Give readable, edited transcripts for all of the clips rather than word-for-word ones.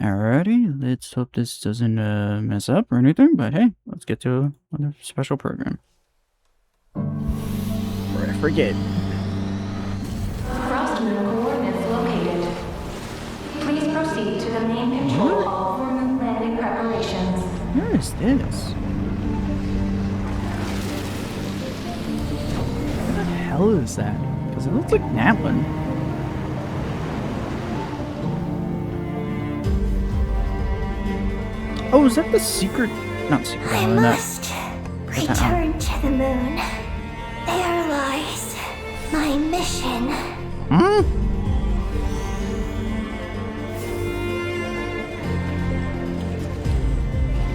Alrighty, let's hope this doesn't mess up or anything, but hey, let's get to another special program. Before I forget. Frost moon coordinates located. Please proceed to the main control hall for moon landing preparations. Where is this? What the hell is that? Because it looks like that one. Oh, is that the secret? Not secret. I must return to the moon. There lies my mission. Hmm?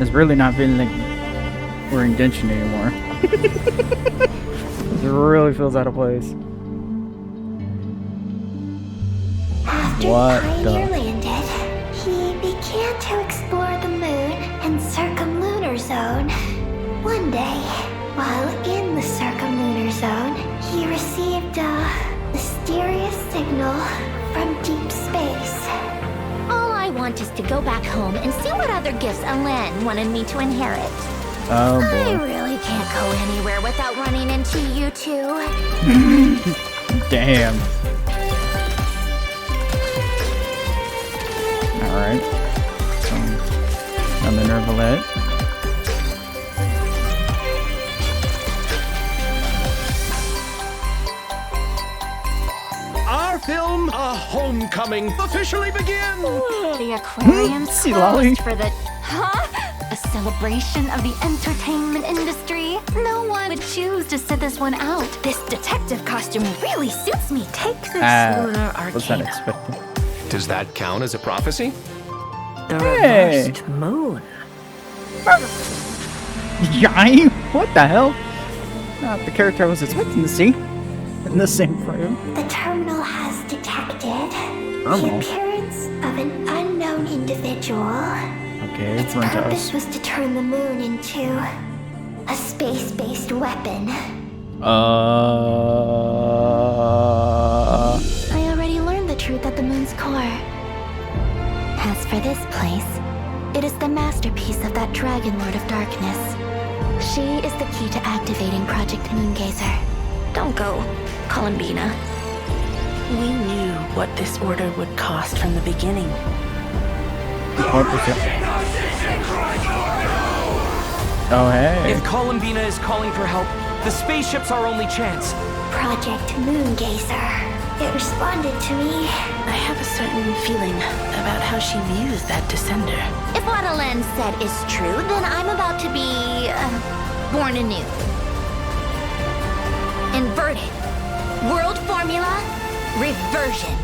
It's really not feeling like we're in Genshin anymore. It really feels out of place. After What the Pioneer landed, he began to explore the moon and circumlunar zone. One day, while in the circumlunar zone, he received a mysterious signal from deep space. All I want is to go back home and see what other gifts Alen wanted me to inherit. Oh I boy. really can't go anywhere without running into you two. Damn. Alright. So, another nervalet. Our film, A Homecoming, officially begins! The aquarium's See, Lolly. closed for the... Huh? A celebration of the entertainment industry? No one would choose to sit this one out. This detective costume really suits me. Take this lunar Was that arcana. expected? Does that count as a prophecy? The Hey. reversed moon. Yai? What the hell? Not the character I was expecting to see. In the same frame. The terminal has detected the Terminal? appearance of an unknown individual. Okay, Its run to purpose us. was to turn the moon into a space-based weapon. I I already learned the truth at the moon's core. As for this place, it is the masterpiece of that Dragon Lord of Darkness. She is the key to activating Project Moongazer. Don't go, Columbina. We knew what this order would cost from the beginning. Oh, hey. If Columbina is calling for help, the spaceship's our only chance. Project Moongazer. It responded to me. I have a certain feeling about how she views that descender. If what Alen said is true, then I'm about to be born anew. Inverted. World formula. Reversion.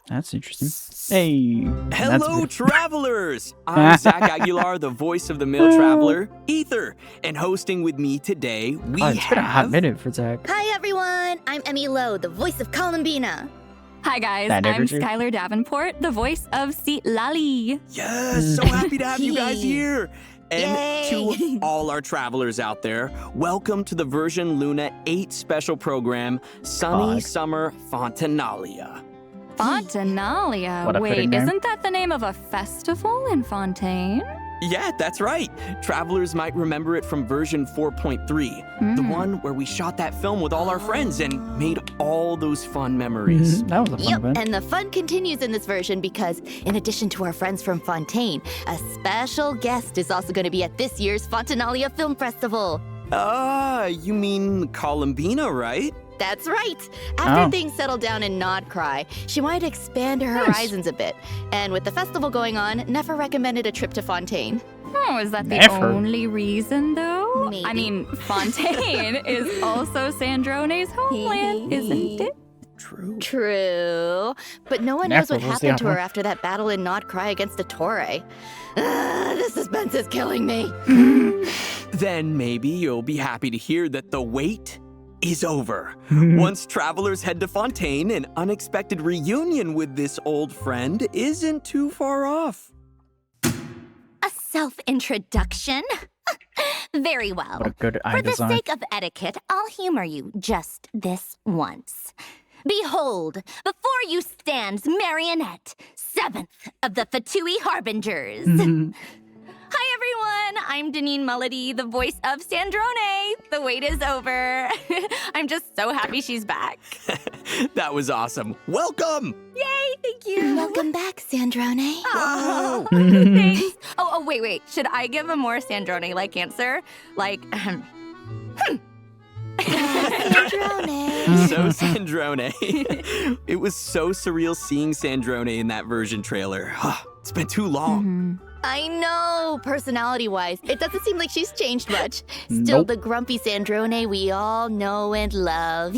That's interesting. Hey. that's Hello, good. travelers! I'm Zach Aguilar, the voice of the male traveler, Ether. And hosting with me today, we Oh, it's been a hot have... minute for Zach. Hi, everyone. I'm Emmy Lowe, the voice of Columbina. Hi guys, That I'm energy. Skylar Davenport, the voice of Seat Lali. Yes, so happy to have you guys here. And Yay. to all our travelers out there, welcome to the Version Luna 8 special program, Sunny Fuck. Summer Fontanalia. Fontanalia. What a Wait, fitting name. isn't that the name of a festival in Fontaine? Yeah, that's right. Travelers might remember it from version 4.3, the one where we shot that film with all our friends and made all those fun memories. That was a fun Yep, event. and the fun continues in this version because, in addition to our friends from Fontaine, a special guest is also going to be at this year's Fontanalia Film Festival. Ah, you mean Columbina, right? That's right. After Oh. things settled down in Nod Cry, she wanted to expand her Nice. horizons a bit. And with the festival going on, Nefer recommended a trip to Fontaine. Oh, is that the Never. only reason though? Maybe. I mean, Fontaine is also Sandrone's homeland, isn't it? True. True. But no one knows Nefer what was the happened to other her one. after that battle in Nod Cry against the Torre. The suspense is killing me. Then maybe you'll be happy to hear that the wait is over. Once travelers head to Fontaine, an unexpected reunion with this old friend isn't too far off. A self-introduction? Very well. What a good eye For the design. sake of etiquette, I'll humor you just this once. Behold, before you stands Marionette, 7th of the Fatui Harbingers. Hi, everyone. I'm Deneen Mulledy, the voice of Sandrone. The wait is over. I'm just so happy she's back. That was awesome. Welcome! Yay, thank you. Welcome back, Sandrone. Oh, thanks. Oh, wait. Should I give a more Sandrone-like answer? Like, Sandrone. So Sandrone. It was so surreal seeing Sandrone in that version trailer. It's been too long. I know, personality-wise, it doesn't seem like she's changed much. Still Nope. the grumpy Sandrone we all know and love.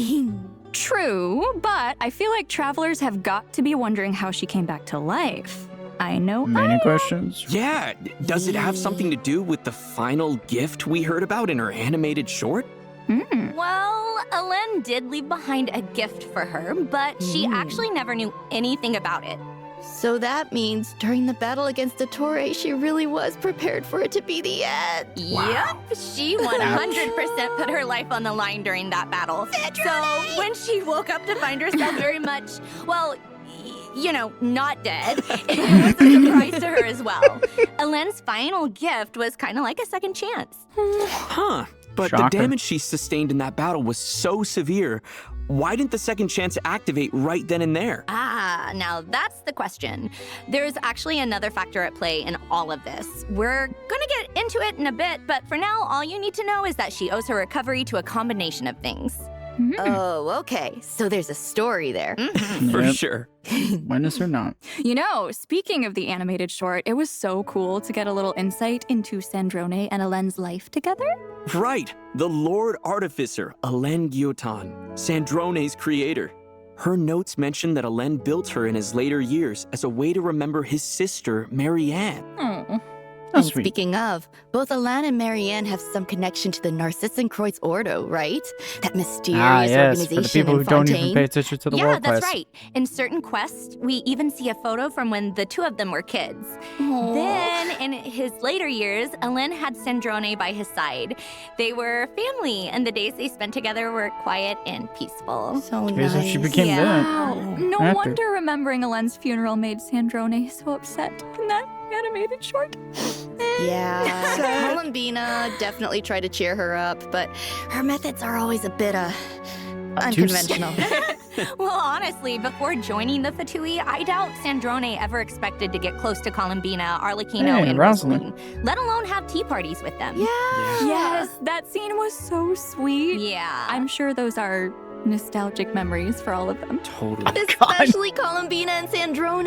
True, but I feel like travelers have got to be wondering how she came back to life. I know. Many questions. Yeah, does it have something to do with the final gift we heard about in her animated short? well, Elen did leave behind a gift for her, but she actually never knew anything about it. So that means during the battle against Ettore, she really was prepared for it to be the end. Yep, she 100% put her life on the line during that battle. So when she woke up to find herself very much, well, not dead, it was a surprise to her as well. Elen's final gift was kind of like a second chance. Huh. But Shocker. the damage she sustained in that battle was so severe. Why didn't the second chance activate right then and there? Now that's the question. There's actually another factor at play in all of this. We're gonna get into it in a bit, but for now, all you need to know is that she owes her recovery to a combination of things. Oh, okay. So there's a story there. For Yep. sure. Witness or not. Speaking of the animated short, it was so cool to get a little insight into Sandrone and Elen's life together. Right. The Lord Artificer, Elen Guillotin, Sandrone's creator. Her notes mention that Elen built her in his later years as a way to remember his sister, Marianne. Oh. And sweet. speaking of, both Alan and Marianne have some connection to the Narcissenkreuz Ordo, right? That mysterious Yes, organization for the people in who don't even Fontaine. pay attention to the Yeah, world that's quest. right. In certain quests, we even see a photo from when the two of them were kids. Then, in his later years, Elen had Sandrone by his side. They were family, and the days they spent together were quiet and peaceful. So Okay, so nice. she became Yeah. that. Wow. No After. wonder remembering Elen's funeral made Sandrone so upset in that animated short. Yeah, Columbina definitely tried to cheer her up, but her methods are always a bit, unconventional. Well, honestly, before joining the Fatui, I doubt Sandrone ever expected to get close to Columbina, Arlecchino, Hey, and Rosalind. Rosaline, let alone have tea parties with them. Yes, that scene was so sweet. Yeah. I'm sure those are nostalgic memories for all of them. Totally. Especially Columbina and Sandrone.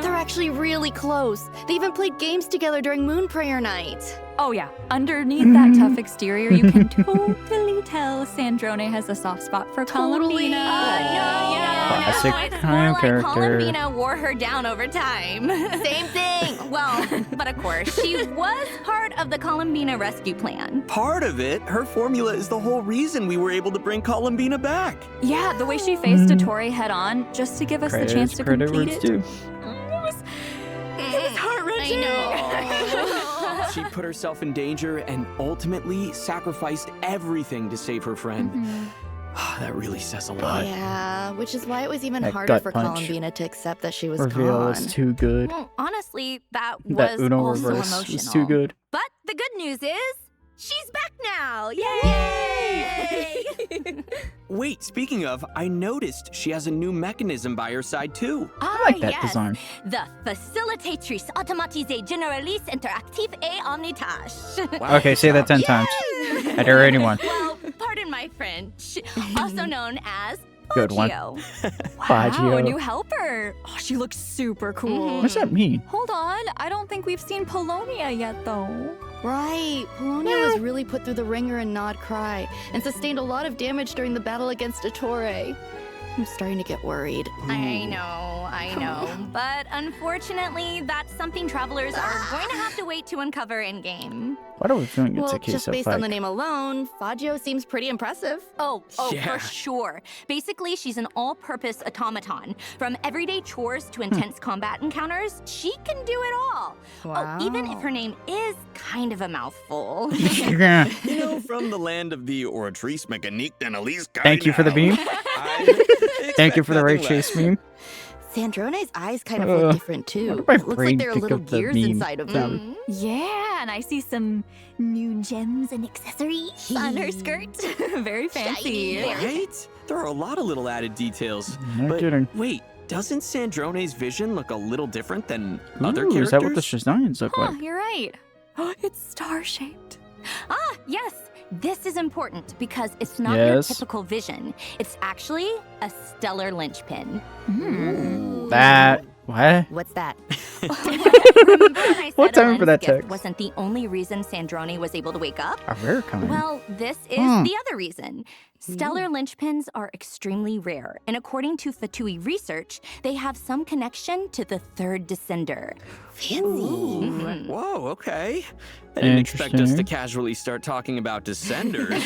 They're actually really close. They even played games together during Moon Prayer Night. Oh yeah, underneath that tough exterior, you can totally tell Sandrone has a soft spot for Totally. Columbina. Classic It's kind more of like character. Columbina wore her down over time. Same thing. Well, but of course, she was part of the Columbina rescue plan. Part of it, her formula is the whole reason we were able to bring Columbina back. Yeah, the way she faced Ettore head on just to give us the chance to Credit complete where it's it. due. It was heart-wrenching. She put herself in danger and ultimately sacrificed everything to save her friend. That really says a lot. Yeah, which is why it was even That harder gut for punch. Columbina to accept that she was Reveal gone. is too good. Well, honestly, that That was Uno also reverse emotional. was too good. But the good news is, she's back now. Yay! Wait, speaking of, I noticed she has a new mechanism by her side too. I like that design. The Facilitatrice Automatisée Généraliste Interactive et Omnitâche. Okay, say that 10 times. I dare anyone. Well, pardon my French. Also known as Good one. Baggio. Wow, Baggio. a new helper. Oh, she looks super cool. What's that mean? Hold on, I don't think we've seen Polonia yet, though. Right, Polonia was really put through the ringer in Nod Cry and sustained a lot of damage during the battle against Ettore. I'm starting to get worried. I know. But unfortunately, that's something travelers are going to have to wait to uncover in-game. What are we feeling? It's Well, a case just of based like, on the name alone, Fagio seems pretty impressive. Oh, Yeah. for sure. Basically, she's an all-purpose automaton. From everyday chores to intense combat encounters, she can do it all. Wow. Oh, even if her name is kind of a mouthful. yeah. You know, from the land of the oratrice mécanique d'analyse. Thank you for the beam. Thank you for the ray chase meme. Sandrone's eyes kind of look different too. Why did my It looks brain like there are pick little up the gears meme? inside of them. Yeah, and I see some new gems and accessories on her skirt. Very fancy. Right? There are a lot of little added details. No but kidding. wait, doesn't Sandrone's vision look a little different than other Ooh, characters? is that what the Shazayans look Huh, like? you're right. It's star-shaped. Ah, yes. This is important because it's not your Yes. typical vision. It's actually a stellar linchpin. That what? What's that? Remember when I said What time for Elend's that gift text? wasn't the only reason Sandrone was able to wake up? A rare kind. Well, this is Hmm. the other reason. Stellar linchpins are extremely rare, and according to Fatui research, they have some connection to the third descender. Ooh. Whoa, okay. I didn't expect us to Interesting. casually start talking about descenders.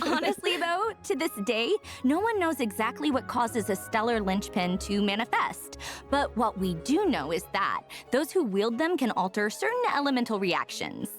Honestly, though, to this day, no one knows exactly what causes a stellar linchpin to manifest. But what we do know is that those who wield them can alter certain elemental reactions.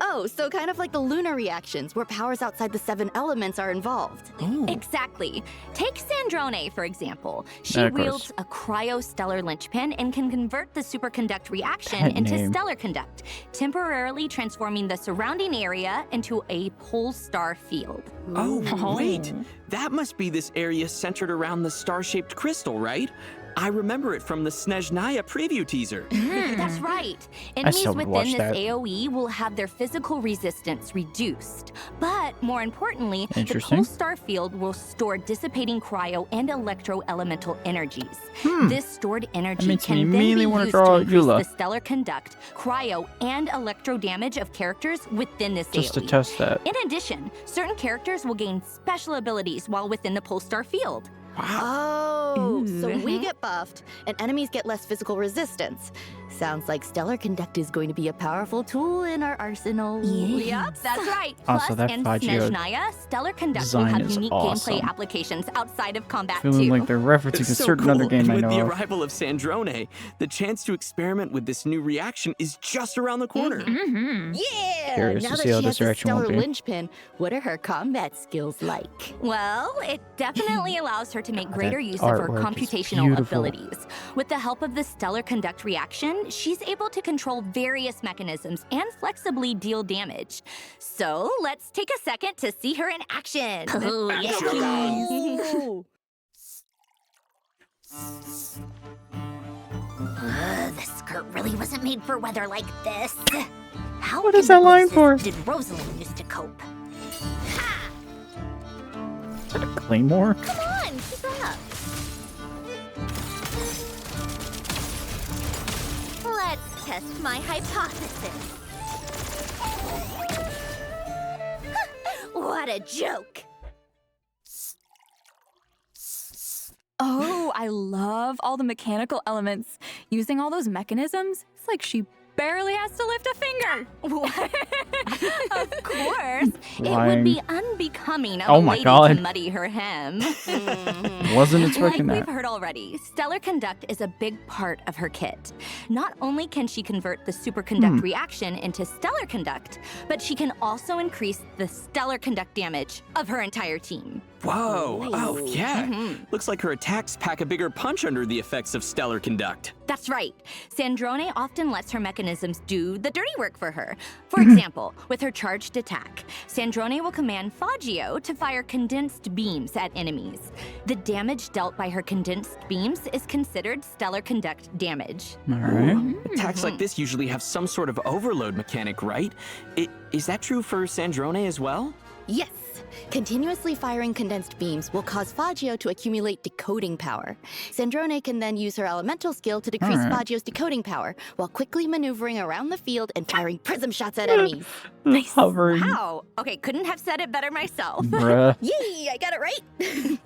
Oh, so kind of like the lunar reactions, where powers outside the 7 elements are involved. Exactly. Take Sandrone, for example. She Of course. wields a cryostellar linchpin and can convert the superconduct reaction That into name. stellar conduct, temporarily transforming the surrounding area into a pole star field. Oh, wait. That must be this area centered around the star-shaped crystal, right? I remember it from the Snezhnaya preview teaser. That's right. Enemies still would watch within this that. AoE will have their physical resistance reduced. But more importantly, the Interesting. pole star field will store dissipating cryo and electro elemental energies. This stored energy makes me can then be immediately wanna used draw to increase Eula. the stellar conduct, cryo, and electro damage of characters within this Just to AoE. test that. In addition, certain characters will gain special abilities while within the pole star field. Oh, so we get buffed, and enemies get less physical resistance. Sounds like stellar conduct is going to be a powerful tool in our arsenal. Yep, that's right. Also, Plus, that in Fagio Snezhnaya, stellar conduct will design have is unique awesome. gameplay applications outside of combat Feeling too. like they're referencing a So certain cool. other game and I with know the of. arrival of Sandrone, the chance to experiment with this new reaction is just around the corner. Yeah! Curious now to that see how she this has a reaction will stellar be. linchpin, what are her combat skills like? Well, it definitely allows her to make greater that use of her artwork is computational beautiful. abilities. With the help of the stellar conduct reaction, she's able to control various mechanisms and flexibly deal damage. So let's take a second to see her in action. Oh, Action. The skirt really wasn't made for weather like this. How What is in that line blazes for? did Rosalind used to cope? Is that a claymore? Come on, keep up. Let's test my hypothesis. What a joke! Oh, I love all the mechanical elements. Using all those mechanisms, it's like she barely has to lift a finger. Of course, it Lying. would be unbecoming of Oh a my lady God. to muddy her hem. Wasn't Like expecting we've that. heard already, stellar conduct is a big part of her kit. Not only can she convert the superconduct reaction into stellar conduct, but she can also increase the stellar conduct damage of her entire team. Whoa. Oh, yeah. Looks like her attacks pack a bigger punch under the effects of stellar conduct. That's right. Sandrone often lets her mechanisms do the dirty work for her. For example, with her charged attack, Sandrone will command Fagio to fire condensed beams at enemies. The damage dealt by her condensed beams is considered stellar conduct damage. All right. Attacks like this usually have some sort of overload mechanic, right? Is that true for Sandrone as well? Yes! Continuously firing condensed beams will cause Fagio to accumulate decoding power. Sandrone can then use her elemental skill to decrease Fagio's decoding power, while quickly maneuvering around the field and firing prism shots at enemies. Nice. Hovering. Wow. Okay, couldn't have said it better myself. Bruh. Yay, I got it right!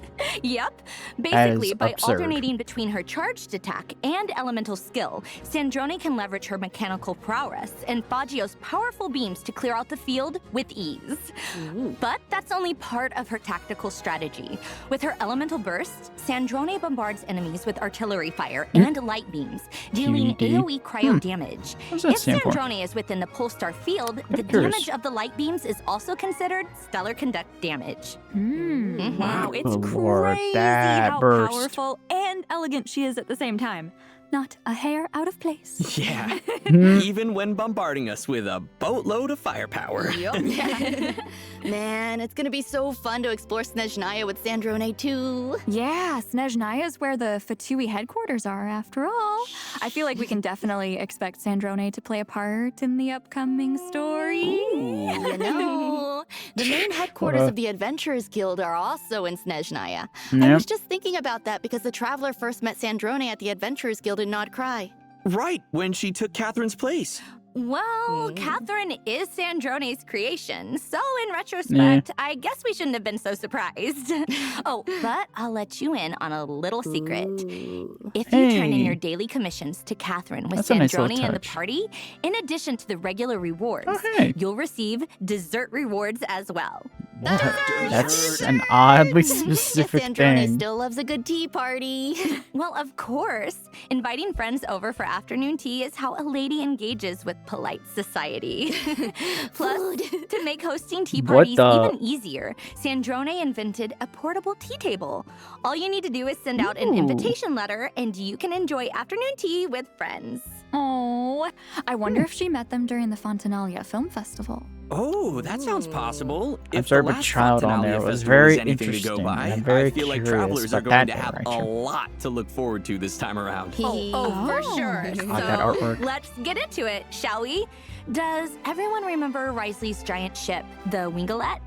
Yep. That Basically, is by absurd. alternating between her charged attack and elemental skill, Sandrone can leverage her mechanical prowess and Fagio's powerful beams to clear out the field with ease. But that's only part of her tactical strategy. With her elemental burst, Sandrone bombards enemies with artillery fire and light beams, dealing QED. AoE cryo damage. What does that If stand for? Sandrone is within the Polestar field, the curious. damage of the light beams is also considered stellar conduct damage. Wow, it's Oh, Lord, crazy that how burst. powerful and elegant she is at the same time. Not a hair out of place. Yeah. Hmm. Even when bombarding us with a boatload of firepower. Man, it's gonna be so fun to explore Snezhnaya with Sandrone too. Yeah, Snezhnaya is where the Fatui headquarters are, after all. I feel like we can definitely expect Sandrone to play a part in the upcoming story. You know, the main headquarters of the Adventurers Guild are also in Snezhnaya. I Yep. was just thinking about that because the Traveler first met Sandrone at the Adventurers Guild in Nod Cry. Right, when she took Catherine's place. Well, Catherine is Sandrone's creation, so in retrospect, I guess we shouldn't have been so surprised. Oh, but I'll let you in on a little secret. If you turn in Hey. your daily commissions to Catherine with That's a nice little Sandrone and the touch. party, in addition to the regular rewards, Oh, hey. you'll receive dessert rewards as well. What? That's an oddly Yes, specific Sandrone thing. still loves a good tea party. Well, of course. Inviting friends over for afternoon tea is how a lady engages with polite society. Plus, to make hosting tea What parties the- even easier, Sandrone invented a portable tea table. All you need to do is send out an Ooh. invitation letter, and you can enjoy afternoon tea with friends. Oh, I wonder if she met them during the Fontanalia Film Festival. Oh, that sounds possible. I'm If sorry, the but last child on Fontanalia there was Festival very is anything to interesting. go by, I'm very I feel like curious travelers are about going that to have a direction. lot to look forward to this time around. For sure. I So got artwork. let's get into it, shall we? Does everyone remember Risley's giant ship, the Wingalette?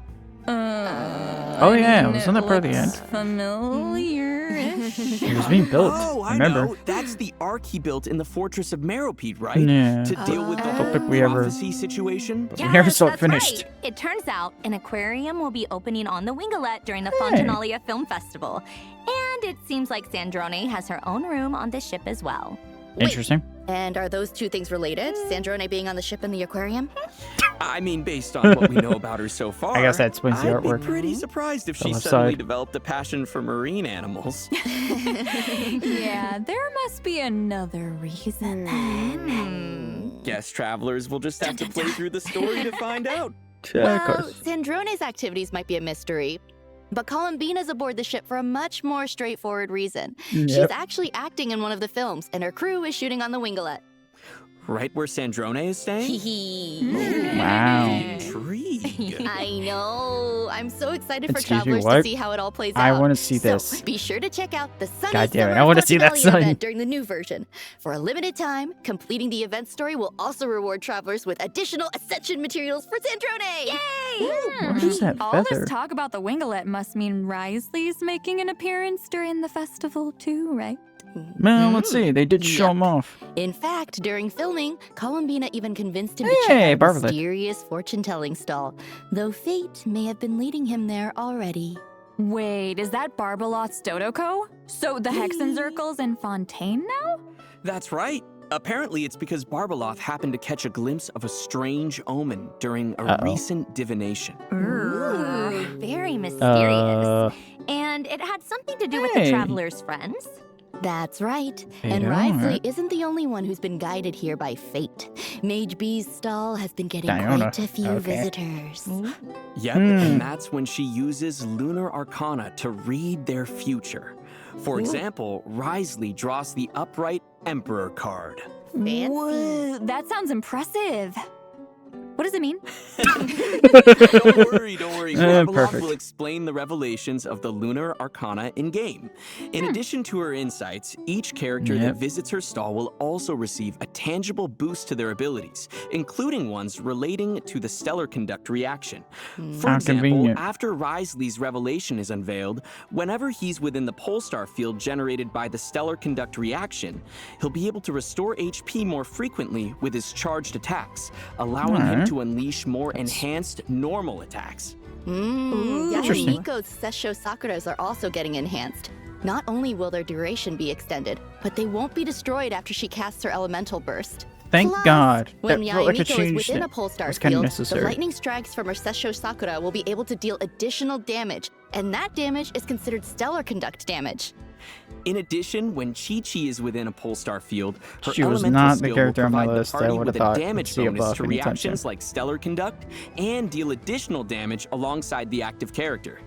Oh yeah, wasn't that part of the end? Familiar-ish. It was being built. Oh, I remember? know. That's the ark he built in the fortress of Meropede, right? Yeah. To deal with the Don't whole think we ever- prophecy situation. We never saw it that's finished. Right. It turns out an aquarium will be opening on the Wingalette during the Fontanalia Film Festival. And it seems like Sandrone has her own room on the ship as well. Interesting. And are those two things related? Sandrone being on the ship and the aquarium? I mean, based on what we know about her so far, I guess that explains the I'd artwork. be pretty surprised if The she left suddenly side. developed a passion for marine animals. Yeah, there must be another reason then. Guess travelers will just have to play through the story to find out. Yeah, of Well, course. Sandrone's activities might be a mystery, but Columbina's aboard the ship for a much more straightforward reason. She's Yep. actually acting in one of the films, and her crew is shooting on the Wingalette. Right where Sandrone is staying? Wow. Intrigue. I know. I'm so excited for Excuse me, travelers to what? see how it all plays I out. wanna see So, this. be sure to check out the Sunny God damn it, Summer I wanna see that Fontanalia sun. event during the new version. For a limited time, completing the event story will also reward travelers with additional Ascension materials for Sandrone. Yay! What is that All feather? this talk about the Wingalette must mean Risley's making an appearance during the festival too, right? Well, let's see. They did show Yep. him off. In fact, during filming, Columbina even convinced him to Hey, check out a Bartlett. mysterious fortune-telling stall, though fate may have been leading him there already. Wait, is that Barbalot's Dodoco? So the Hexenzirkel's in Fontaine now? That's right. Apparently, it's because Barbaloth happened to catch a glimpse of a strange omen during a Uh-oh. recent divination. Ooh, very mysterious. Uh, And it had something to do with the Hey. traveler's friends. That's right. Hey, And all Risley right. isn't the only one who's been guided here by fate. Mage B's stall has been getting Diona. quite a few Okay. visitors. Yep, Hmm. and that's when she uses lunar arcana to read their future. For example, Risley draws the upright Emperor card. Fancy. Whoa, that sounds impressive. What does it mean? Don't worry. Grabalog Perfect. will explain the revelations of the lunar arcana in-game. In addition to her insights, each character that visits her stall will also receive a tangible boost to their abilities, including ones relating to the stellar conduct reaction. For How example, convenient. after Risley's revelation is unveiled, whenever he's within the Polestar field generated by the stellar conduct reaction, he'll be able to restore HP more frequently with his charged attacks, allowing him to unleash more enhanced normal attacks. Interesting. Yasuhiko's Sessho Sakuras are also getting enhanced. Not only will their duration be extended, but they won't be destroyed after she casts her elemental burst. Thank Plus, God. When That felt like a Yaemiko is change within that a Polestar was kind of field, the necessary. lightning strikes from her Sessho Sakura will be able to deal additional damage, and that damage is considered stellar conduct damage. In addition, when Chi-Chi is within a Polestar field, her She was elemental not the skill will character on my provide the list I party would have with a thought damage would see bonus above to anytime reactions soon. like stellar conduct and deal additional damage alongside the active character.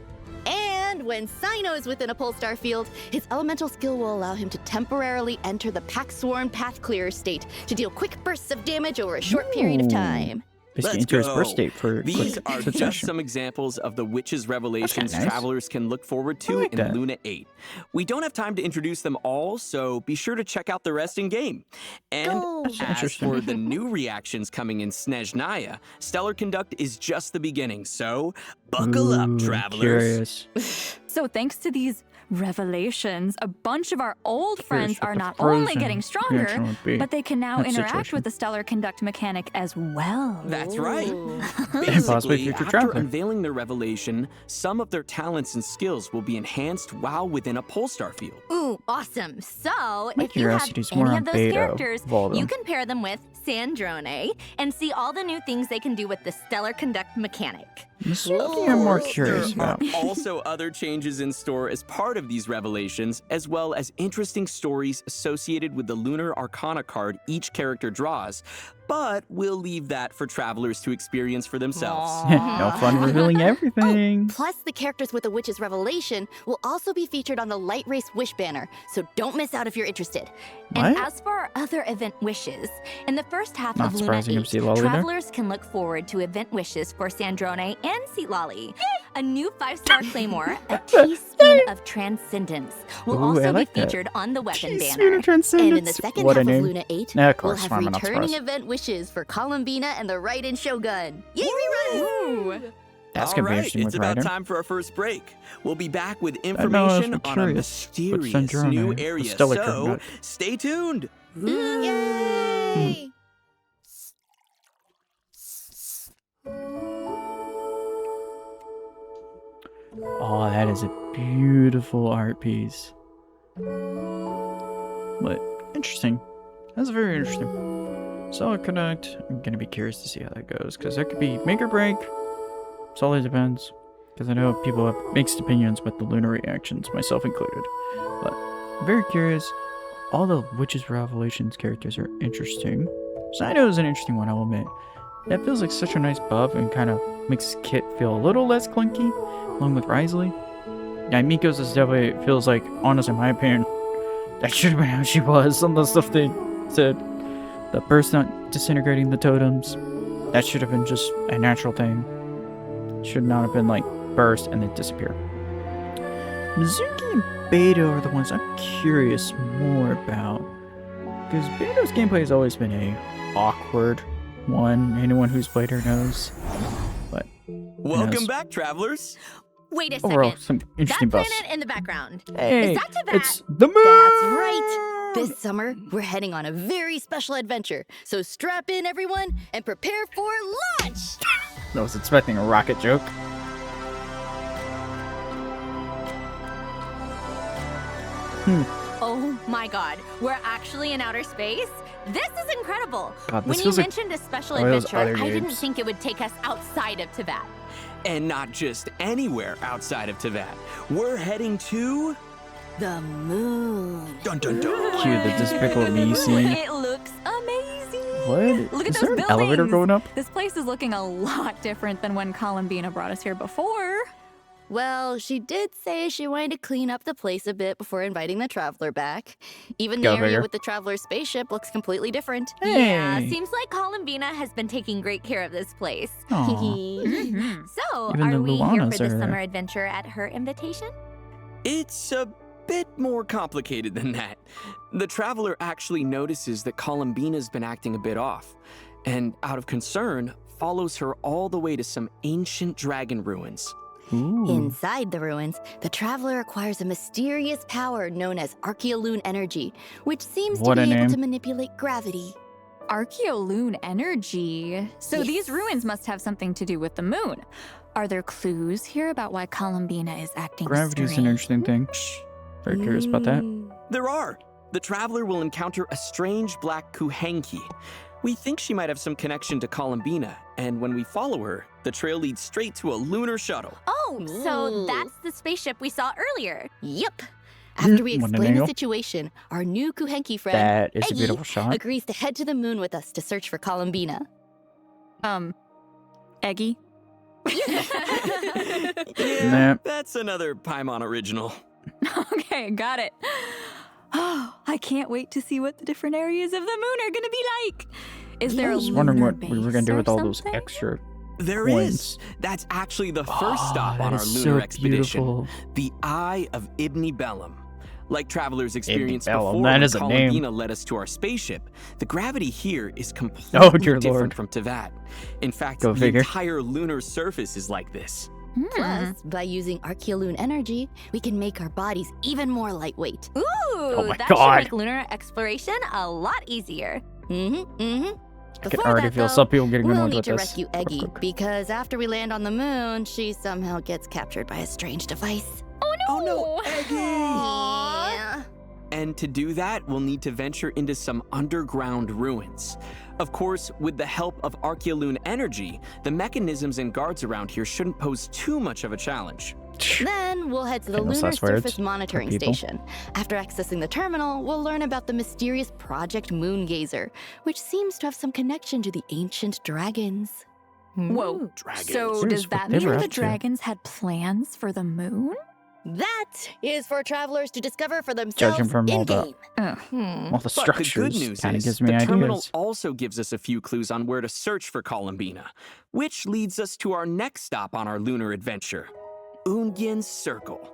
And when Sino is within a Polestar field, his elemental skill will allow him to temporarily enter the Pack-Sworn Path Clearer state to deal quick bursts of damage over a short period of time. Basically Let's enter his go. burst state for These quick are just succession. some examples of the witches' revelations nice. travelers can look forward to like in that. Luna 8. We don't have time to introduce them all, so be sure to check out the rest in game. And That's as interesting. for the new reactions coming in Snezhnaya, Stellar Conduct is just the beginning, so buckle up, Ooh, travelers. Curious. So thanks to these revelations, a bunch of our old friends what are the not only frozen getting stronger, reaction would be but they can now in that interact situation. with the stellar conduct mechanic as well. That's right. possibly Basically, future after traveler. unveiling their revelation, some of their talents and skills will be enhanced while within a Polestar field. Ooh, awesome. So, My if you have curiosity's more any on of those beta characters, of all of you them. can pair them with Sandrone and see all the new things they can do with the stellar conduct mechanic. This is something I'm more There curious are about. also other changes in store as part of these revelations, as well as interesting stories associated with the Lunar Arcana card each character draws, but we'll leave that for travelers to experience for themselves. No fun revealing everything. Plus, the characters with the Witch's Revelation will also be featured on the Light Race Wish banner, so don't miss out if you're interested. And What? as for our other event wishes, in the first half Not of Luna surprising to 8, see Lolly there. travelers can look forward to event wishes for Sandrone and Seatlolly. A new 5-star claymore, a teaspoon of transcendence, will Ooh, I also like be that. featured on the weapon Teaspoon banner. of Transcendence. And in the second What a half of name. Luna 8, Yeah, of we'll course, have why am I not returning surprised? event wishes for Columbina and the Raiden Shogun. Yay, rerun! That's All gonna be right, interesting it's with about Raiden. time for our first break. We'll be back with I was information on a curious. mysterious What's Sandrone? new The area, Stellar so Conduct. stay tuned. Yay! Oh, that is a beautiful art piece. But interesting. That's very interesting. Solid Connect. I'm gonna be curious to see how that goes, because that could be make or break. Solid depends, because I know people have mixed opinions with the lunar reactions, myself included. But I'm very curious. All the Witches Revelations characters are interesting. Sino is an interesting one, I'll admit. That feels like such a nice buff and kind of makes Kit feel a little less clunky, along with Risley. Yeah, Miko's is definitely feels like, honestly, in my opinion, that should have been how she was. Some of the stuff they said, the burst not disintegrating the totems, that should have been just a natural thing. Should not have been like burst and then disappear. Mizuki and Beto are the ones I'm curious more about, because Beto's gameplay has always been a awkward one. Anyone who's played her knows. But Welcome knows? back, travelers. Wait a second. Overall, some That interesting buffs. planet in the background. Hey, Is that Tibet? it's the moon! That's right! This summer, we're heading on a very special adventure, so strap in, everyone, and prepare for launch! I was expecting a rocket joke. Oh my god, we're actually in outer space? This is incredible. God, this When you feels like mentioned a special one of those adventure, other I didn't games. think it would take us outside of Tibet. And not just anywhere outside of Tibet. We're heading to... The moon. Dun dun dun. Cue the Despicable Me scene. It looks amazing. What? Look at Is those there an buildings. elevator going up? This place is looking a lot different than when Columbina brought us here before. Well, she did say she wanted to clean up the place a bit before inviting the Traveler back. Even Go the area figure. with the Traveler's spaceship looks completely different. Yeah, Hey. seems like Columbina has been taking great care of this place. Aw. So, Even the are we here Luanas for the are there. summer adventure at her invitation? It's a bit more complicated than that. The traveler actually notices that Columbina's been acting a bit off, and out of concern, follows her all the way to some ancient dragon ruins. Ooh. Inside the ruins, the Traveler acquires a mysterious power known as Archeoloon energy, which seems What to a be able name. to manipulate gravity. Archeoloon energy. So these ruins must have something to do with the moon. Are there clues here about why Columbina is acting Gravity's an strange? interesting thing. Very curious about that. There are. The traveler will encounter a strange black kuhenki. We think she might have some connection to Columbina, and when we follow her, the trail leads straight to a lunar shuttle. Oh, so Ooh. that's the spaceship we saw earlier. Yep. After we What an explain the angle. situation, our new Kuhenki friend, That is a Eggy, beautiful shot. agrees to head to the moon with us to search for Columbina. Eggy? Yeah, Nah. that's another Paimon original. Okay, got it. Oh, I can't wait to see what the different areas of the moon are gonna be like. Is there I a was wondering lunar what we were base gonna do or with all those something? extra There coins. is. That's actually the first Oh, stop that on our is lunar so expedition. beautiful. The Eye of Ibni Bellum. Like travelers experienced Bellum, before that when is a name. Columbina led us to our spaceship, the gravity here is completely dear different Lord. from Tevat. In fact, Go the figure. entire lunar surface is like this. Plus, by using Archeoloon energy, we can make our bodies even more lightweight. Ooh, Oh my that God. should make lunar exploration a lot easier. I can already feel some people getting we'll annoyed need with to this. rescue Eggy, because after we land on the moon, she somehow gets captured by a strange device. Oh no, Eggy! Yeah. And to do that, we'll need to venture into some underground ruins. Of course, with the help of Archeoloon energy, the mechanisms and guards around here shouldn't pose too much of a challenge. Then we'll head to the Famous Lunar last words Surface for Monitoring people. Station. After accessing the terminal, we'll learn about the mysterious Project Moongazer, which seems to have some connection to the ancient dragons. Whoa. Dragons. So Curious does what that they mean were the up to. dragons had plans for the moon? That is for travelers to discover for themselves Judging from all in-game. All the But the structures good news kind of is, gives me the terminal ideas. also gives us a few clues on where to search for Columbina, which leads us to our next stop on our lunar adventure, Ungyen's Circle.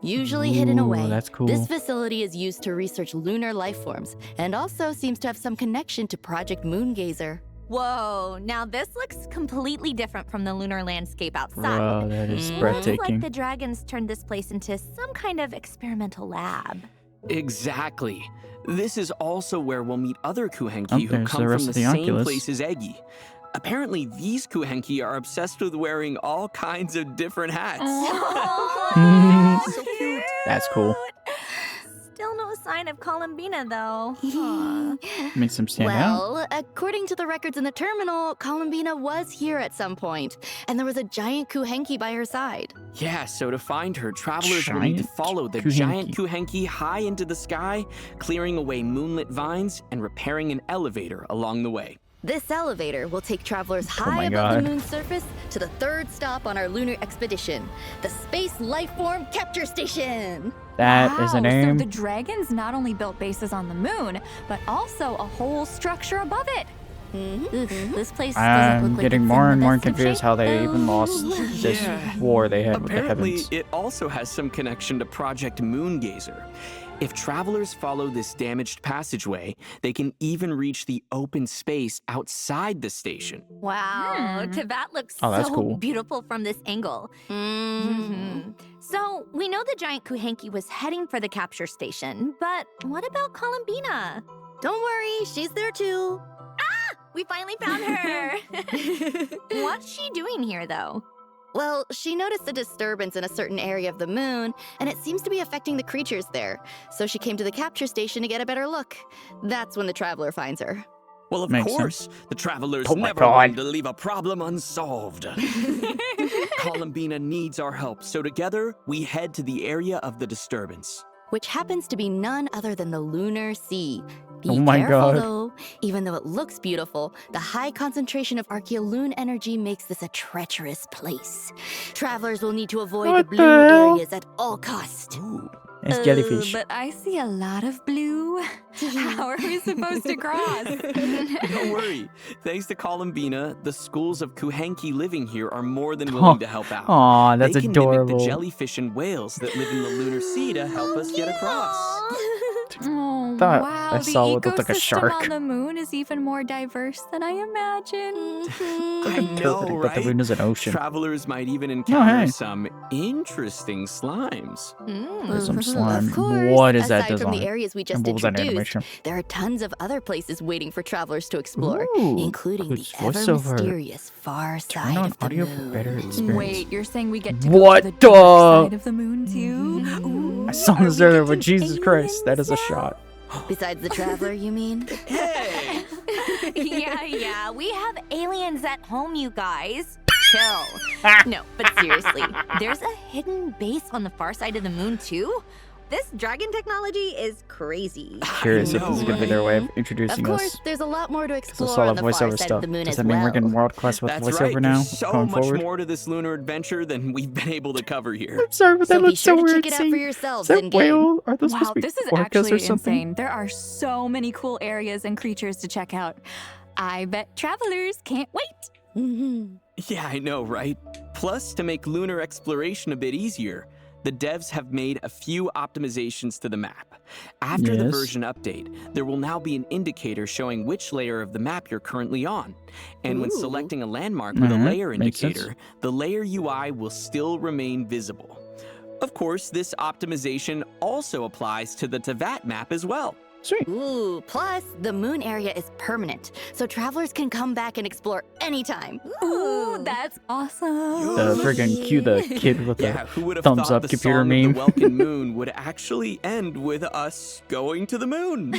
Usually hidden Ooh, away, that's cool. this facility is used to research lunar life forms and also seems to have some connection to Project Moongazer. Whoa, now this looks completely different from the lunar landscape outside. Bro, that is Mm. Looks breathtaking. like the dragons turned this place into some kind of experimental lab. Exactly. This is also where we'll meet other Kuhenki Oh, who there's come the rest from of the the same Oculus. place as Eggy. Apparently, these Kuhenki are obsessed with wearing all kinds of different hats. So cute. That's cool. Still no sign of Columbina, though. Huh. Makes them stand out. Well, according to the records in the terminal, Columbina was here at some point, and there was a giant Kuhenki by her side. Yeah, so to find her, travelers will need to Giant follow the Kuhenki. giant Kuhenki high into the sky, clearing away moonlit vines and repairing an elevator along the way. This elevator will take travelers high my above the God. moon's surface to the third stop on our lunar expedition, the Space Lifeform Capture Station. That is a Wow, name. So the dragons not only built bases on the moon, but also a whole structure above it. Oof, this place doesn't I'm look like getting it's more in and the more best of confused shape, how they though. even lost this Yeah. war they had with the Apparently, heavens. it also has some connection to Project Moongazer. If travelers follow this damaged passageway, they can even reach the open space outside the station. Wow, Tevat looks Oh, that's so cool. beautiful from this angle. Mhm. So, we know the giant Kuhenki was heading for the capture station, but what about Columbina? Don't worry, she's there too. We finally found her! What's she doing here, though? Well, she noticed a disturbance in a certain area of the moon, and it seems to be affecting the creatures there. So she came to the capture station to get a better look. That's when the traveler finds her. Well, of Makes course, sense. the travelers Oh my never God. want to leave a problem unsolved. Columbina needs our help, so together we head to the area of the disturbance. Which happens to be none other than the Lunar Sea. Be Oh my careful, God. though. Even though it looks beautiful, the high concentration of Archeoloon energy makes this a treacherous place. Travelers will need to avoid What the the blue hell? areas at all costs. Ooh. It's jellyfish. But I see a lot of blue. How are we supposed to cross? Don't worry. Thanks to Columbina, the schools of Kuhanki living here are more than willing to help out. Aw, that's they can adorable. mimic the jellyfish and whales that live in the lunar sea to help us get across. Oh, Thought wow. I saw the what looked like a ecosystem shark. on the moon is even more diverse than I imagined. I know, Interpreting right? that the moon is an ocean. Travelers might even encounter hey. some interesting slimes. There's some slime. Of course, What is that aside from the design? areas we just And what was that introduced, animation? there are tons of other places waiting for travelers to explore, Ooh, including the includes ever voiceover. mysterious far Turn side on of the audio moon. for better experience. Wait, you're saying we get to What go to the the- dark side of the moon too? Ooh, I saw are this we earlier, but getting Jesus Christ, that is a aliens shot. Besides the traveler, you mean? Hey! Yeah, we have aliens at home, you guys. Chill. No, but seriously, there's a hidden base on the far side of the moon, too? This dragon technology is crazy. Curious if know, this is gonna be their way of Of introducing course, us. there's a lot more to Because I explore saw on that the far voiceover side stuff. of the moon Does as that mean well. we're getting world class with That's voiceover right. now? There's so Going much forward? more to this lunar adventure than we've been able to cover here. I'm sorry, but that So be looks sure so to weird. check it out seeing- for yourselves Is that in-game. whale? Are those Wow, supposed to be this is orcas or actually something? insane. There are so many cool areas and creatures to check out. I bet travelers can't wait. Mhm. Yeah, I know, right? Plus, to make lunar exploration a bit easier, the devs have made a few optimizations to the map. After the Yes. version update, there will now be an indicator showing which layer of the map you're currently on. And when Ooh. selecting a landmark with a Mhm, layer makes sense. indicator, the layer UI will still remain visible. Of course, this optimization also applies to the Tevat map as well. Sweet. Ooh, plus the moon area is permanent, so travelers can come back and explore anytime. Ooh, that's awesome. The friggin' cue the kid with Yeah, the who would have thumbs thought up the computer song meme? of the Welkin Moon would actually end with us going to the moon?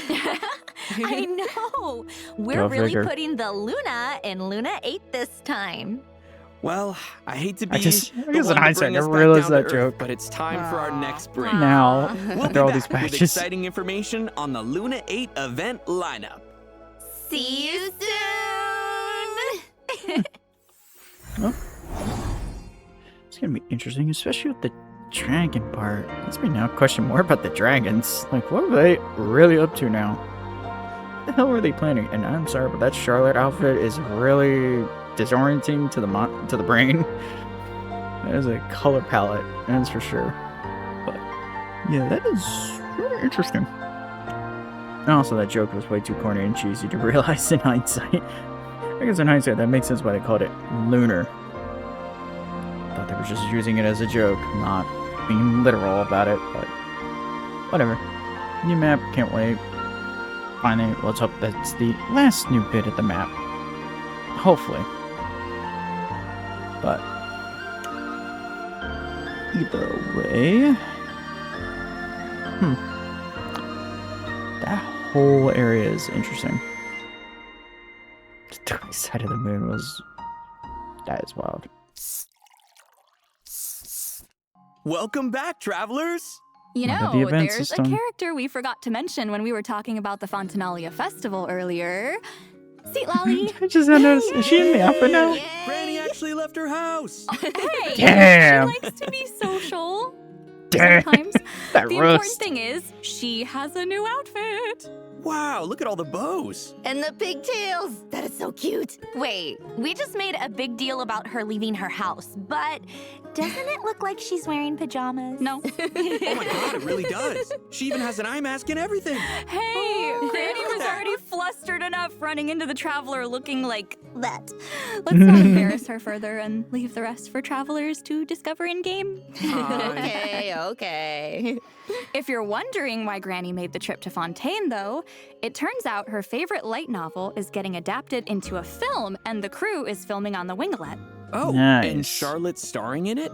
I know. We're Go really figure. putting the Luna in Luna 8 this time. Well, I hate to be I guess the in one to hindsight, bring I us never back realized down that to Earth, joke. but it's time for our next break. Now, We'll after all be these back with patches. exciting information on the Luna 8 event lineup. See you soon! It's gonna be interesting, especially with the dragon part. Let's me now question more about the dragons. Like, what are they really up to now? What the hell were they planning? And I'm sorry, but that Charlotte outfit is really disorienting to the brain. That is a color palette, that's for sure. But yeah, that is really interesting. And also, that joke was way too corny and cheesy to realize in hindsight. I guess in hindsight, that makes sense why they called it lunar. Thought they were just using it as a joke, not being literal about it, but whatever. New map, can't wait. Finally, let's hope that's the last new bit of the map. Hopefully. But either way, that whole area is interesting. The dark side of the moon was, that is wild. Welcome back, travelers! You What about know, the event there's system? a character we forgot to mention when we were talking about the Fontinalia Festival earlier. Seat Lolly. I just noticed, is she in the outfit now? Granny actually left her house! Hey, Damn. she likes to be social. Damn. Sometimes. That The important roast. thing is, she has a new outfit. Wow, look at all the bows! And the pigtails! That is so cute. Wait, we just made a big deal about her leaving her house, but doesn't it look like she's wearing pajamas? No. Oh my god, it really does! She even has an eye mask and everything! Hey, Granny was already flustered enough running into the Traveler looking like that. Let's not embarrass her further and leave the rest for travelers to discover in-game. Okay. If you're wondering why Granny made the trip to Fontaine, though, it turns out her favorite light novel is getting adapted into a film, and the crew is filming on the Winglet. Oh, Nice. and Charlotte's starring in it?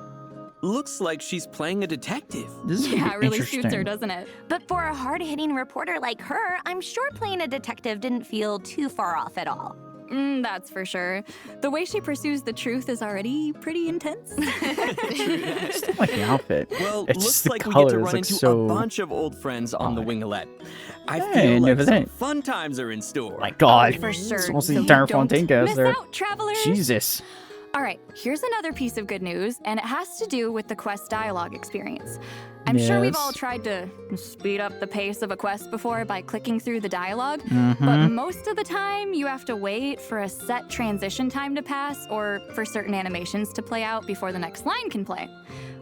Looks like she's playing a detective. This is gonna Yeah, be it really interesting. suits her, doesn't it? But for a hard-hitting reporter like her, I'm sure playing a detective didn't feel too far off at all. That's for sure. The way she pursues the truth is already pretty intense. It's not like the outfit. Well, It's just looks the like we get to colors, run like, into so a bunch of old friends on the odd. Winglet. I Hey, feel like never some think. fun times are in store. My God. For sure. It's almost So the entire don't Fontaine cast miss there. out, travelers. Jesus. All right, here's another piece of good news, and it has to do with the quest dialogue experience. I'm sure we've all Yes. tried to speed up the pace of a quest before by clicking through the dialogue, but Mm-hmm. most of the time you have to wait for a set transition time to pass or for certain animations to play out before the next line can play.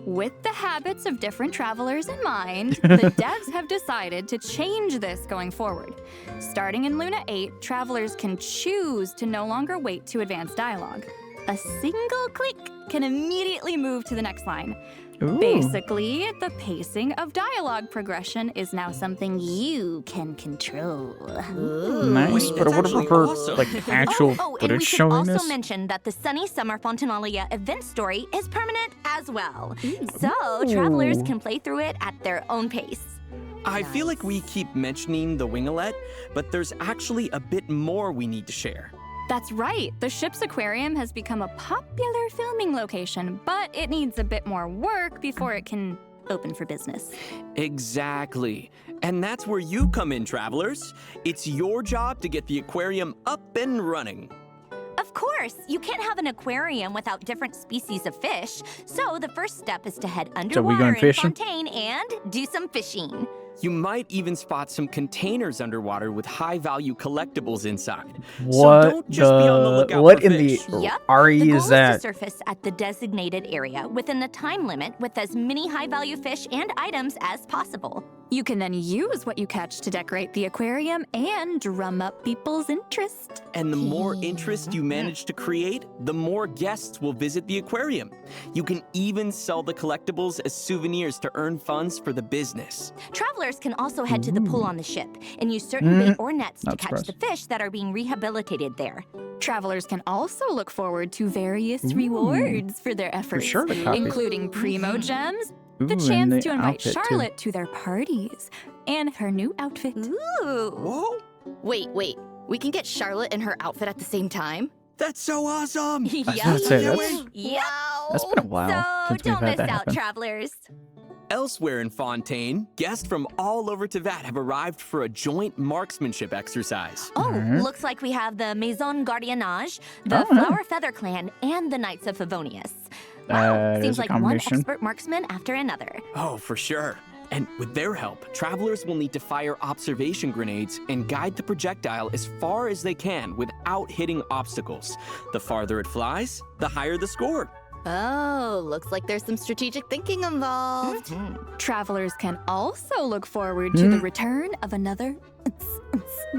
With the habits of different travelers in mind, the devs have decided to change this going forward. Starting in Luna 8, travelers can choose to no longer wait to advance dialogue. A single click can immediately move to the next line. Ooh. Basically, the pacing of dialogue progression is now something you can control. Nice, Wait, but that's what actually about awesome. like actual and footage we should showing also this? mention that the Sunny Summer Fontanalia event story is permanent as well. So travelers Ooh. can play through it at their own pace. I feel like we keep mentioning the Winglet, but there's actually a bit more we need to share. That's right, the ship's aquarium has become a popular filming location, but it needs a bit more work before it can open for business. Exactly. And that's where you come in, travelers. It's your job to get the aquarium up and running. Of course, you can't have an aquarium without different species of fish. So the first step is to head we underwater going in fishing? Fontaine and do some fishing. You might even spot some containers underwater with high-value collectibles inside. What So don't just be on the lookout what for in fish. the Yep. RE The goal is is that? to surface at the designated area within the time limit with as many high-value fish and items as possible. You can then use what you catch to decorate the aquarium and drum up people's interest. And the more interest you manage to create, the more guests will visit the aquarium. You can even sell the collectibles as souvenirs to earn funds for the business. Travelers can also head to the pool on the ship and use certain bait or nets to Not catch the surprised. fish that are being rehabilitated there. Travelers can also look forward to various rewards for their efforts, sure to copy. including primo gems, Ooh, the and chance the to invite outfit, too. Charlotte to their parties, and her new outfit. Ooh. Whoa, Wait. We can get Charlotte and her outfit at the same time? that's so awesome! I was gonna say, Can't that's- wait. Yo. That's been a while So since we've don't had miss that out, happen. travelers. Elsewhere in Fontaine, guests from all over Tevat have arrived for a joint marksmanship exercise. Oh, Alright. looks like we have the Maison Gardiennage, the Alright. Flower Feather Clan, and the Knights of Favonius. Wow, That seems is a like one combination. expert marksman after another. Oh, for sure. And with their help, travelers will need to fire observation grenades and guide the projectile as far as they can without hitting obstacles. The farther it flies, the higher the score. Oh, looks like there's some strategic thinking involved. Travelers can also look forward to the return of another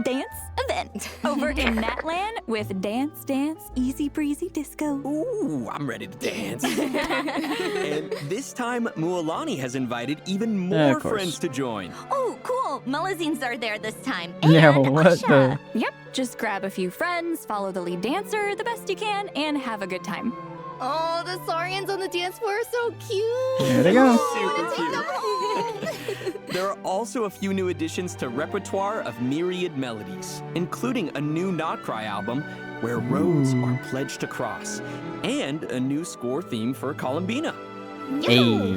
dance event over in Natland with Dance Dance Easy Breezy Disco. Ooh, I'm ready to dance. And this time, Mualani has invited even more course. friends to join. Oh, cool. Mullazines are there this time. Yeah, and what Usha. the? Yep, just grab a few friends, follow the lead dancer the best you can, and have a good time. Oh, the Saurians on the dance floor are so cute. There they go. There are also a few new additions to repertoire of myriad melodies, including a new Not Cry album where roads are pledged to cross, and a new score theme for Columbina. Hey.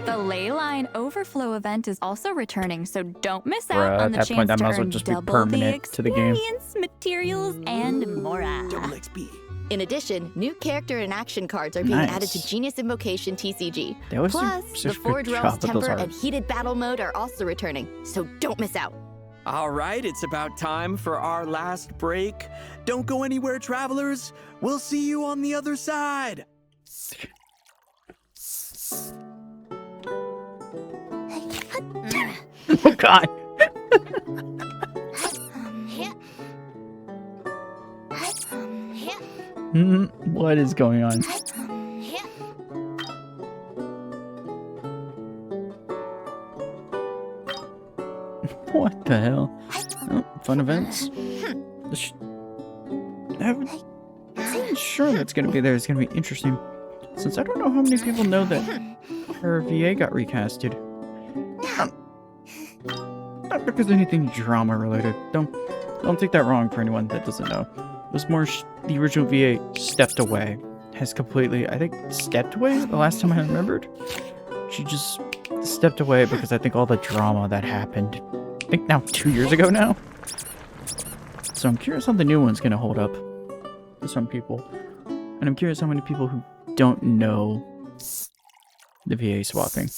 The Leyline Overflow event is also returning, so don't miss Bruh, out at on the that chance point, that to might as well earn just be double permanent the to the game. experience, materials, and more. Double XP. In addition, new character and action cards are being added to Nice. Genius Invocation TCG. They always do Plus, such the good Forge job Realms with those Temper and arts. Heated Battle Mode are also returning, so don't miss out. All right, it's about time for our last break. Don't go anywhere, travelers. We'll see you on the other side. Oh God. What is going on? What the hell? Oh, fun events. I'm sure that's gonna be there. It's gonna be interesting. Since I don't know how many people know that her VA got recasted. Not because anything drama related. Don't take that wrong for anyone that doesn't know. was more the original VA stepped away. Has completely, I think, stepped away the last time I remembered. She just stepped away because I think all the drama that happened, I think now 2 years ago now. So I'm curious how the new one's gonna hold up to some people. And I'm curious how many people who don't know the VA swapping.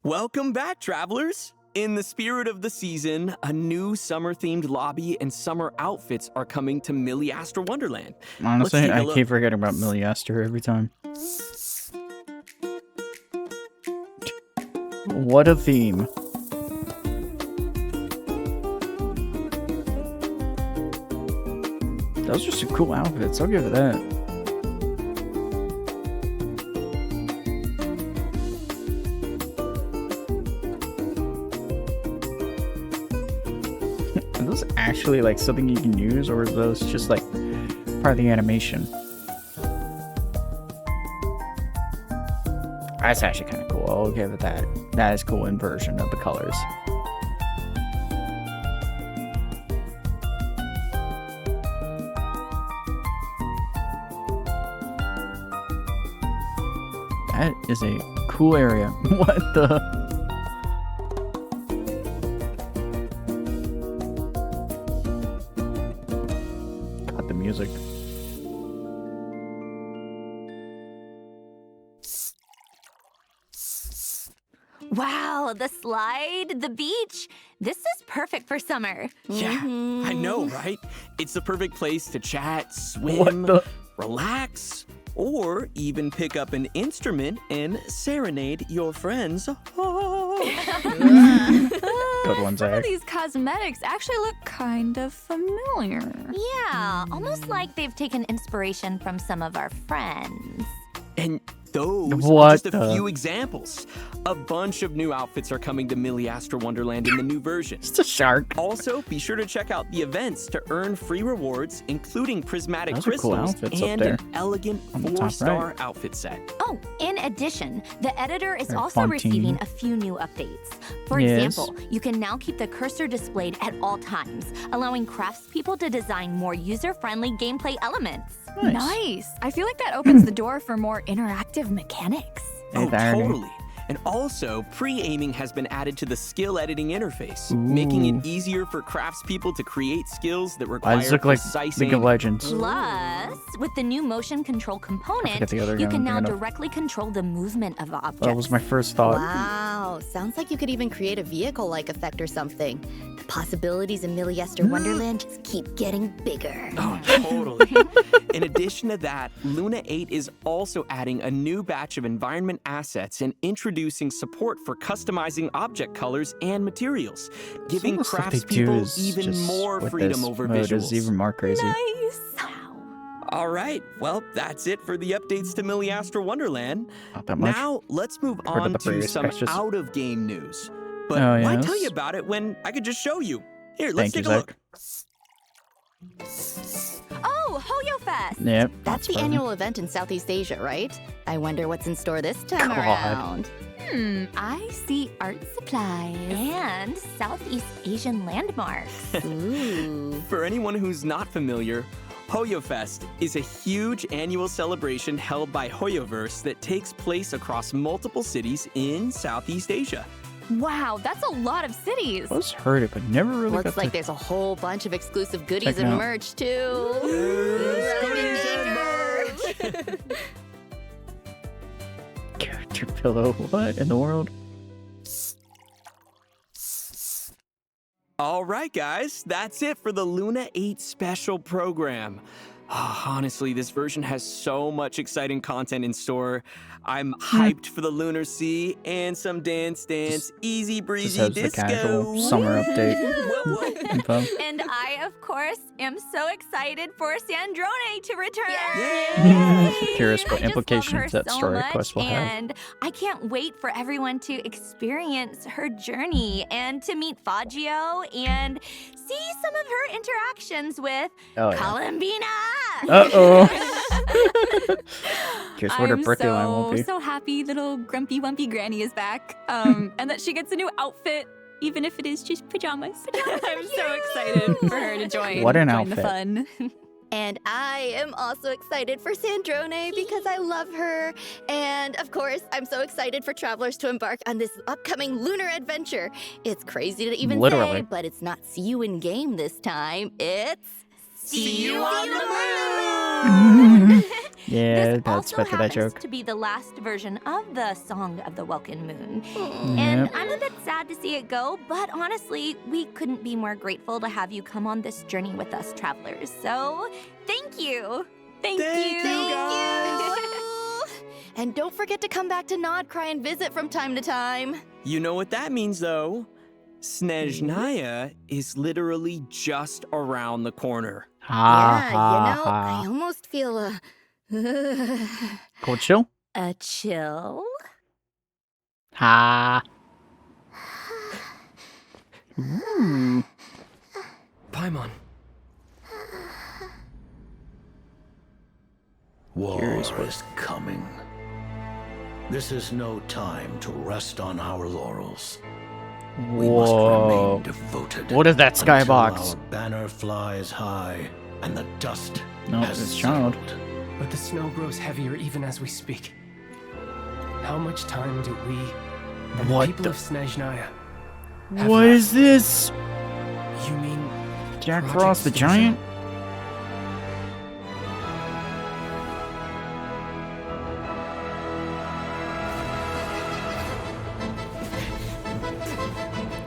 Welcome back, travelers! In the spirit of the season, a new summer-themed lobby and summer outfits are coming to Milliastra Wonderland. Honestly, I keep forgetting about Milliastra every time. What a theme. Those are some cool outfits, I'll give it that. Are those actually like something you can use, or are those just like part of the animation? That's actually kind of cool. I'll give it that. That is cool inversion of the colors. That is a cool area. What the? Got the music. Wow, the slide, the beach. This is perfect for summer. Yeah, I know, right? It's the perfect place to chat, swim, relax, or even pick up an instrument and serenade your friends. Good one, Some of Zach. these cosmetics actually look kind of familiar. Yeah, almost like they've taken inspiration from some of our friends. And those are What just a the- few examples. A bunch of new outfits are coming to Milliastra Wonderland in the new version. It's a shark. Also, be sure to check out the events to earn free rewards, including prismatic Those are cool crystals outfits up and there. an elegant On the top 4-star right. outfit set. Oh, in addition, the editor is Or also Fontaine. receiving a few new updates. For Yes. example, you can now keep the cursor displayed at all times, allowing craftspeople to design more user-friendly gameplay elements. Nice. I feel like that opens the door for more interactive mechanics. Oh, Hey, irony. totally. And also, pre-aiming has been added to the skill editing interface, making Ooh. it easier for craftspeople to create skills that Why require does it look like precise League of aiming. Legends? Plus, with the new motion control component, the other you guy can I'm now thinking of. directly control the movement of objects. That was my first thought. Wow, sounds like you could even create a vehicle-like effect or something. The possibilities in Milliester Wonderland just keep getting bigger. Oh, totally. In addition to that, Luna 8 is also adding a new batch of environment assets and introducing support for customizing object colors and materials, giving Some of the stuff they do craftspeople is even just more with freedom this over mode visuals. is even more crazy. Nice. All right, well, that's it for the updates to Milliastra Wonderland. Not that much. Now, let's move Compared to on the to previous some patches. out-of-game news. But Oh, why yes? tell you about it when I could just show you? Here, let's Thank you, take a look. Oh, Hoyo Fest! Yep. That's the perfect. annual event in Southeast Asia, right? I wonder what's in store this time God. around. I see art supplies. And Southeast Asian landmarks. Ooh. For anyone who's not familiar, Hoyo Fest is a huge annual celebration held by Hoyoverse that takes place across multiple cities in Southeast Asia. Wow, that's a lot of cities. I always heard it, but never really Looks got like to... there's a whole bunch of exclusive goodies Check it and out. merch, too. Character pillow. What in the world? All right, guys, that's it for the Luna 8 special program. Honestly, this version has so much exciting content in store. I'm hyped for the Lunar Sea and some dance, easy Just breezy has the disco. casual summer update Whoa, whoa. info. And I, of course, am so excited for Sandrone to return. Yay! Curious what I just love implications her that so story much, quest will have. And I can't wait for everyone to experience her journey and to meet Faggio and see some of her interactions with Oh, yeah. Columbina. Uh-oh. Curious what her I'm birthday line will be. so happy little grumpy wumpy granny is back. And that she gets a new outfit, even if it is just pajamas. I'm so excited for her to join. What an join the outfit. fun. And I am also excited for Sandrone because I love her. And of course, I'm so excited for travelers to embark on this upcoming lunar adventure. It's crazy to even Literally. say, but it's not see you in game this time. It's See you on the moon! Yeah, This that's also better, that happens joke. to be the last version of the Song of the Welkin Moon. Yep. And I'm a bit sad to see it go, but honestly, we couldn't be more grateful to have you come on this journey with us, travelers. So, thank you. Thank you. Thank you. And don't forget to come back to Nodcry and visit from time to time. You know what that means, though? Snezhnaya is literally just around the corner. Ha Yeah, ha you know, I ha. almost feel a... Cold chill? A chill? Ha. Ooh. Paimon. War Curious what- is coming. This is no time to rest on our laurels. We must Whoa. remain devoted. What is that until skybox? Our banner flies high and the dust No, has it's child. settled. But the snow grows heavier even as we speak. How much time do we and What the people the- of Snezhnaya have What left? is this? You mean Jack Project Frost the Station? Giant?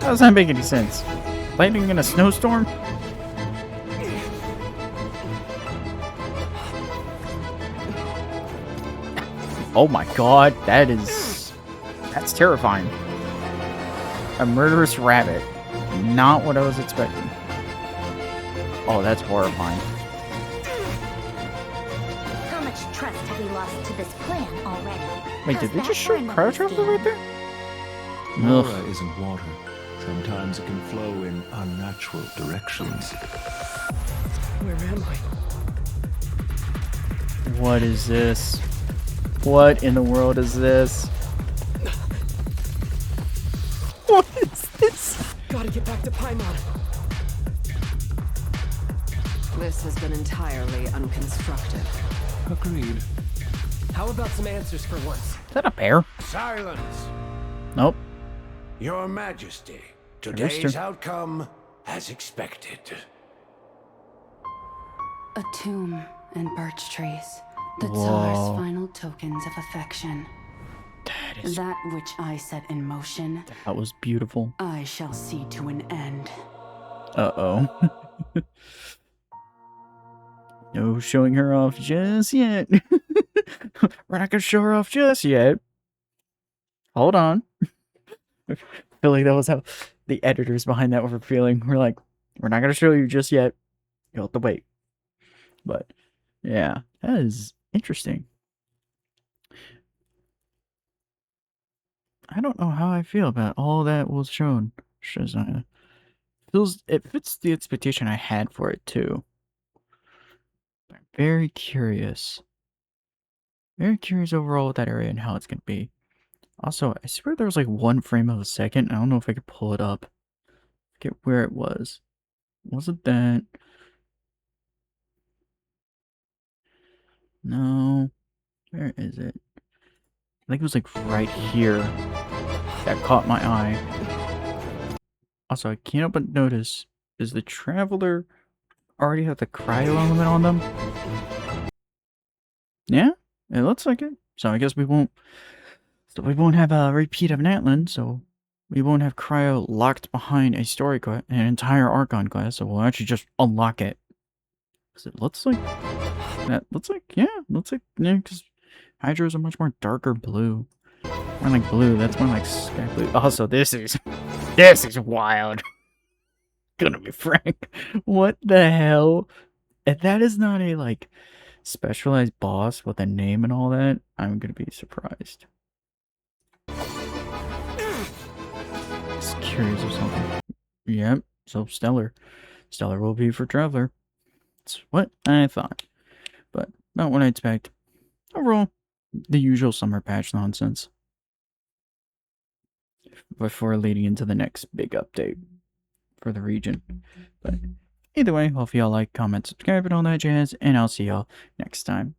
How does that make any sense? Lightning in a snowstorm? Oh my god, that's terrifying. A murderous rabbit. Not what I was expecting. Oh, that's horrifying. How much trust have we lost to this plan already? Wait, How's did they that just show for a Cryo numbers Traveler game? right there? Water Ugh. isn't water. Sometimes it can flow in unnatural directions. where am I? What is this? What in the world is this? What is this? Gotta get back to Paimon. This has been entirely unconstructive. Agreed. How about some answers for once? Is that a bear? Silence, Nope. Your Majesty. Today's Today's outcome as expected. A tomb and birch trees. The Whoa. Tsar's final tokens of affection. That is. That which I set in motion, That was beautiful. I shall see to an end. Uh-oh. No showing her off just yet. We're not gonna show her off just yet. Hold on. I feel like that was how the editors behind that were feeling. We're like, we're not gonna show you just yet. You'll have to wait. But yeah, that is interesting. I don't know how I feel about all that was shown. Shazam. It fits the expectation I had for it too. I'm very curious. Very curious overall with that area and how it's gonna be. Also, I swear there was like 1 frame of a second. I don't know if I could pull it up. Forget where it was. Wasn't that? No. Where is it? I think it was like right here. That caught my eye. Also, I can't help but notice, does the Traveler already have the cryo element on them? Yeah, it looks like it. So I guess we won't have a repeat of Natlan, so we won't have cryo locked behind a story quest, an entire Archon quest, so we'll actually just unlock it. Because it looks like, yeah, because Hydros are much more darker blue. More like blue, that's more like sky blue. Also, this is wild. Gonna be frank. What the hell? If that is not a, like, specialized boss with a name and all that, I'm gonna be surprised. Just curious or something. Yep, so Stellar. Stellar will be for Traveler. That's what I thought. But not what I expect. Overall, the usual summer patch nonsense. Before leading into the next big update for the region. But Either way, hope y'all like, comment, subscribe, and all that jazz, and I'll see y'all next time.